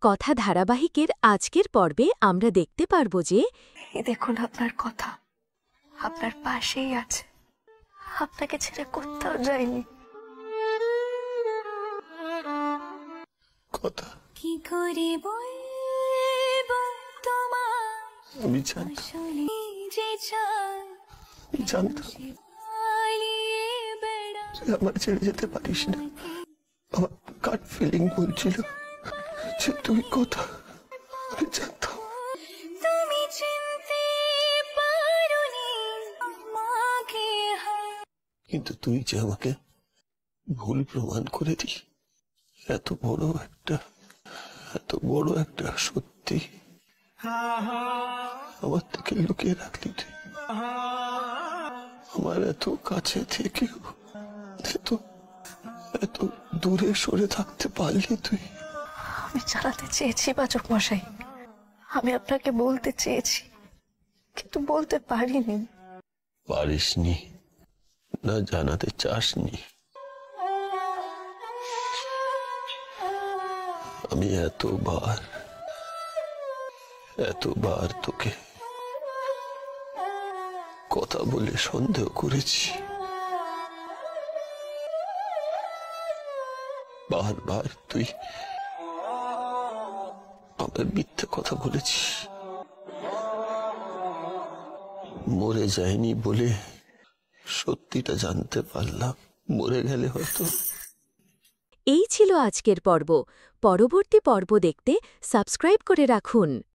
কথা ধারাবাহিকের আজকের পর্বে আমরা দেখতে পারব যে এই দেখুন আপনার কথা আপনার পাশেই আছে, আপনাকে ছেড়ে কোথাও যায়নি। কথা কি করে বলবো তোমার আমি জানতাম, তুই আমার ছেড়ে যেতে পারিস না। আমার কাট ফিলিং বলছিল যে তুই কথা, আমি জানতাম। তুমি চিনতে পারোনি আমাকে, কিন্তু তুই যে আমাকে ভুল প্রমাণ করে দিলি, এত বড় একটা সত্যি আমার থেকে লুকিয়ে রাখলি তুই। আমার এত কাছে থেকেও এত দূরে সরে থাকতে পারলি তুই। আমি চালাতে চেয়েছি বাচক মশাই, আমি আপনাকে বলতে চেয়েছি কিন্তু বলতে পারিনি। পারিসনি না, জানাতে চাসনি। আমি এতবার তোকে কথা বলে সন্দেহ করেছি, বারবার তুই আমার মিথ্যে কথা বলেছিস। মরে যায়নি বলে সত্যিটা জানতে পারলাম, মরে গেলে হয়তো। এই ছিল আজকের পর্ব। পরবর্তী পর্ব দেখতে সাবস্ক্রাইব করে রাখুন।